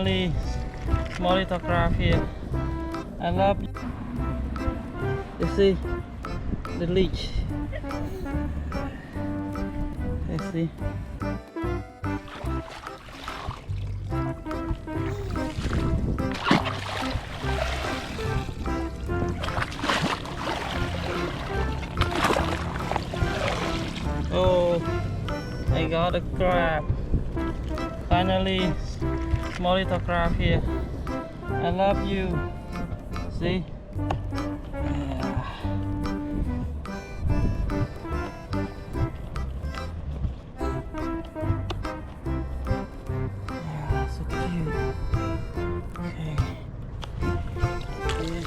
Finally, small little craft here. I love. You see the leech. You see. Oh, I got a crab. Finally, small little crab here. I love you. See? Yeah. Yeah, so cute. Okay. Here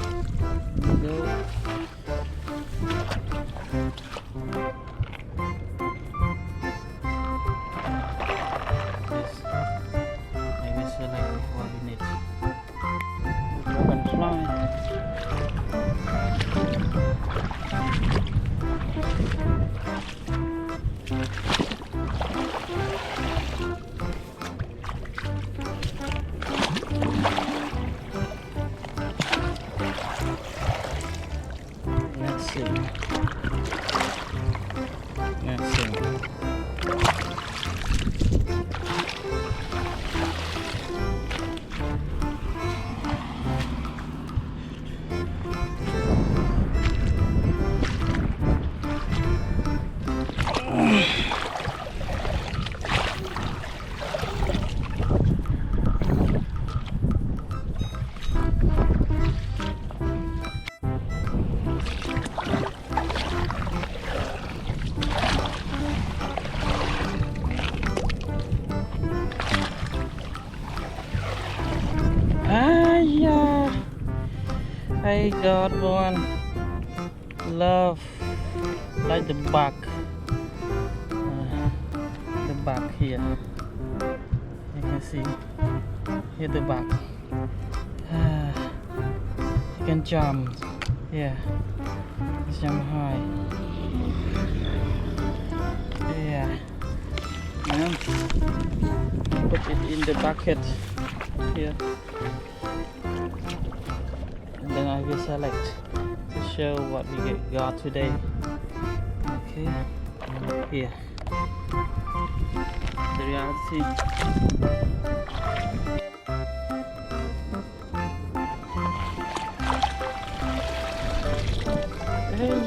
we go. Let's see. Yeah, I got one. Love, like the back here. You can see here the back. You can jump. Yeah, jump high. Yeah, and put it in the bucket here. And then I will select to show what we got today. Okay, here the reality.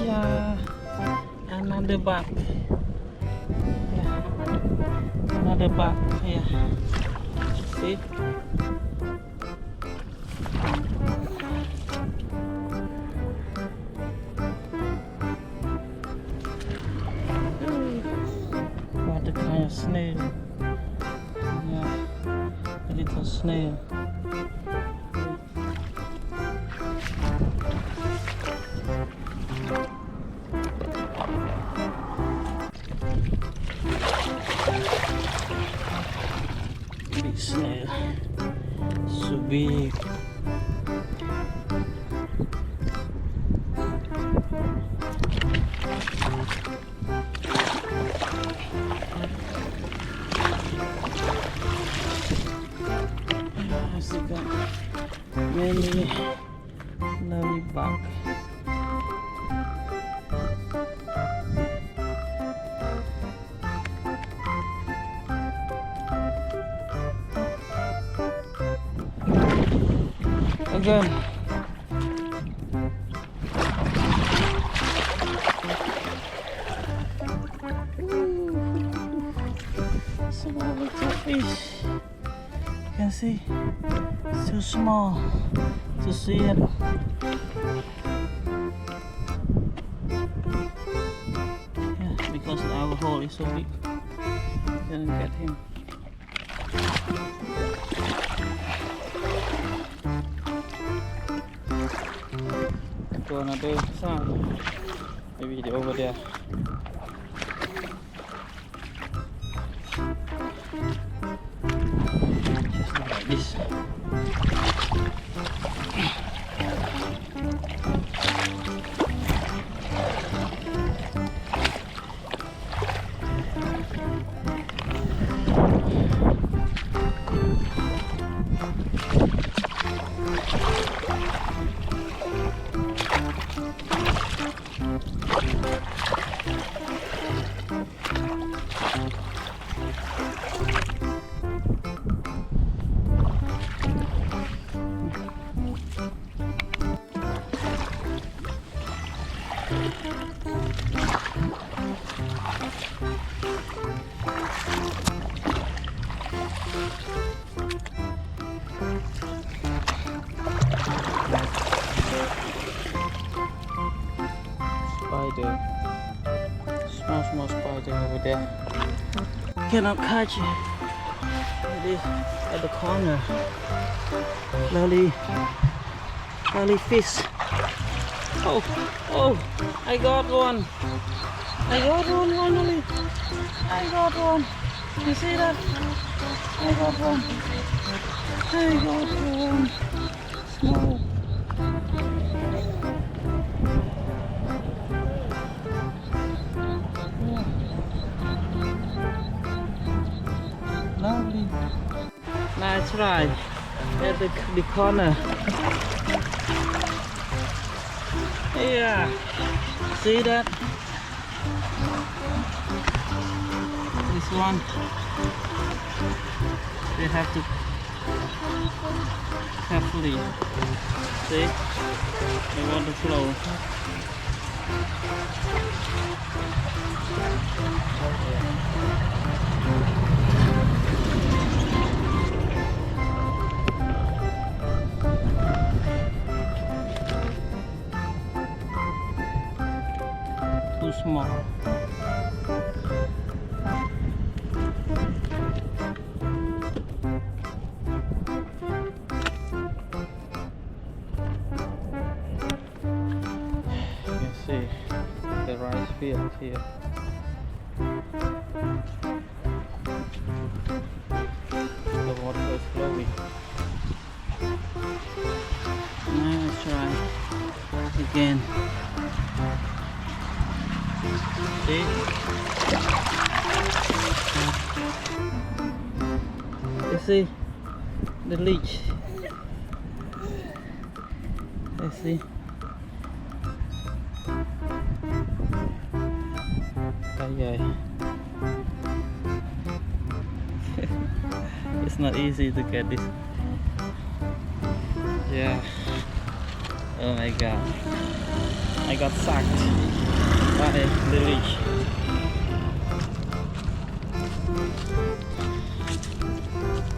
Yeah, another bug. Yeah, another bug here. See? What a kind of snail. Yeah, a little snail. Big snail, so big. I see got many lovely bug. Again. Small little fish. You can see it's too small to see it. Yeah, because our hole is so big. Didn't get him. Go another side. Maybe they're over there. Just like this. there. Cannot catch it. It is at the corner. Lovely fish. Oh, I got one. I got one finally. I got one. You see that? I got one. Small. Lovely. Nice try at the corner. Yeah. See that? This one. They have to carefully. See? They want to flow. Too small. See the rice field here. The water is flowing. Now let's try again. See? You see the leech? You see? It's not easy to get this. Yeah. Oh my god. I got sucked by the leech.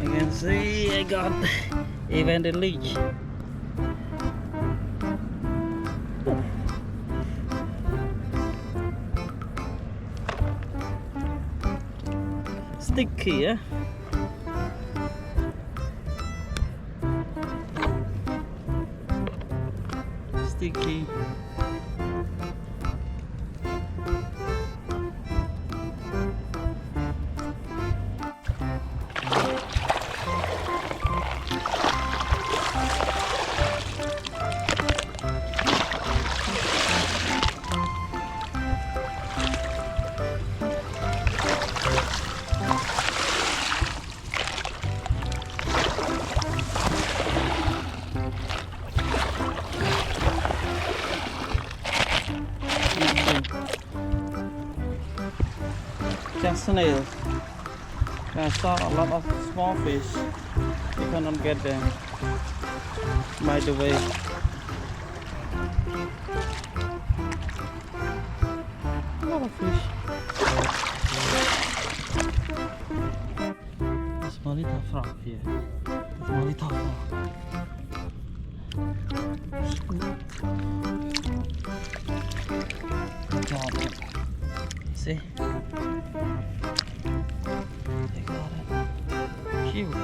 You can see I got even the leech. Sticky, yeah? Sticky. Just snails. I saw a lot of small fish. You cannot get them by the way. A lot of fish. A small little frog here. A small little frog. Got it. See? They got it. Cute.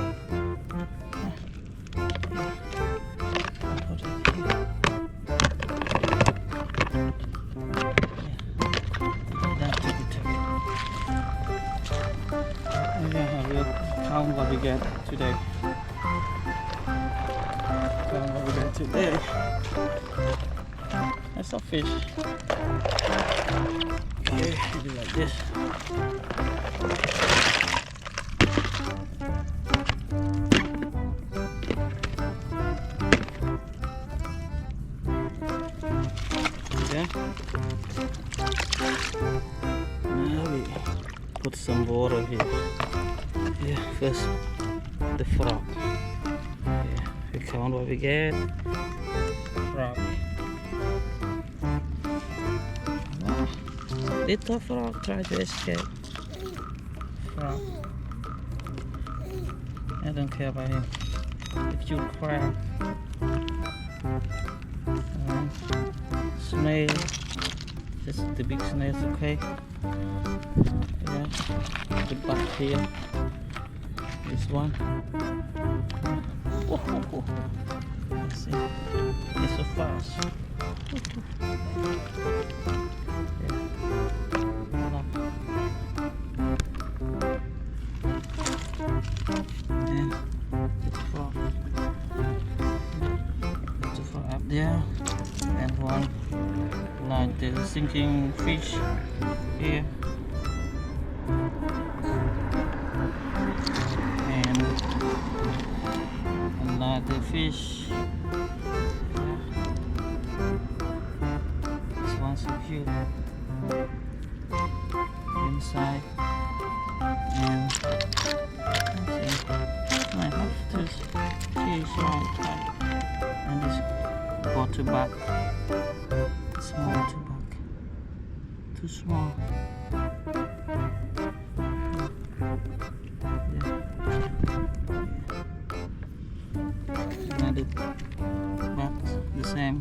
Put it here. Yeah, we'll count what we get today. Count what we get today. That's a fish. Okay, do like this. Okay. Now we put some water here. Yeah, first the frog. Yeah, we count what we get. Frog. Little frog try to escape. Frog. I don't care about him. The cute crab. Snail. Just the big snails, okay? Yeah, the back here. This one. Oh. Let's see. It's so fast. Yeah. And it's far up there, and one like the sinking fish here, and another fish. This one's so cute inside, and let's see, I have to choose one type, and this water bug, small water bug, too small. Another bug, the same,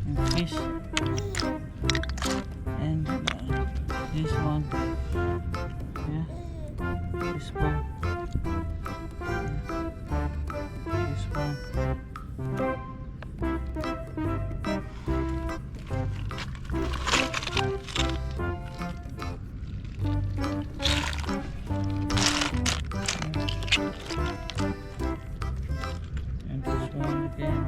and fish, and this one, yeah, this one, this one. And this one again.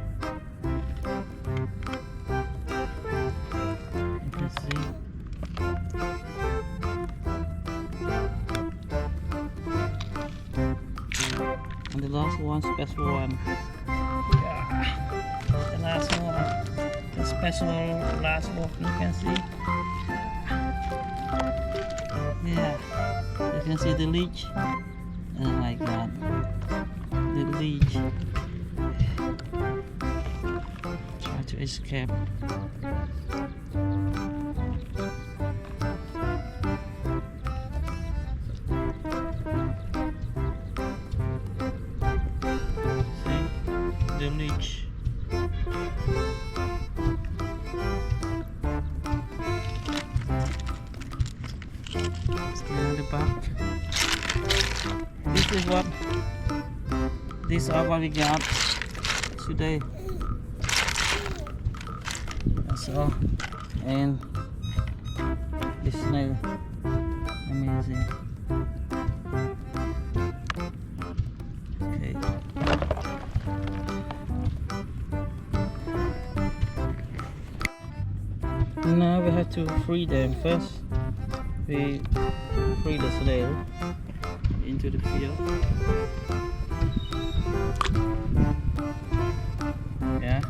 You can see. And the last one, special one. Yeah. The last one. The special last one, you can see. Yeah. You can see the leech. Oh my god. The leech. Try to escape. The leech. Still in the back. These are what we got today. That's all. And the snail, amazing. Okay. Now we have to free them. First we free the snail into the field. Yeah,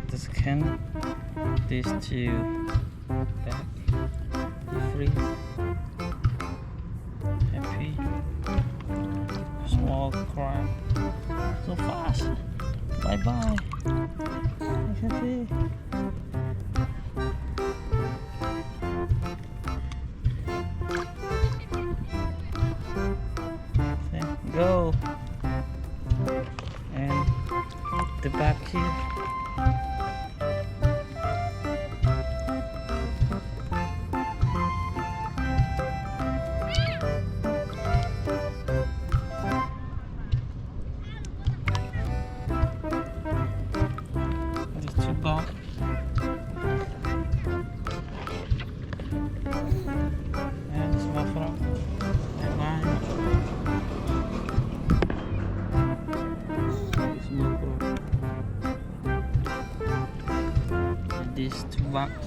the skin, these two back, free, happy, small crab, so fast, bye bye, happy. Go, and the back here. There's two back. And this one front. Bye. These two bucks.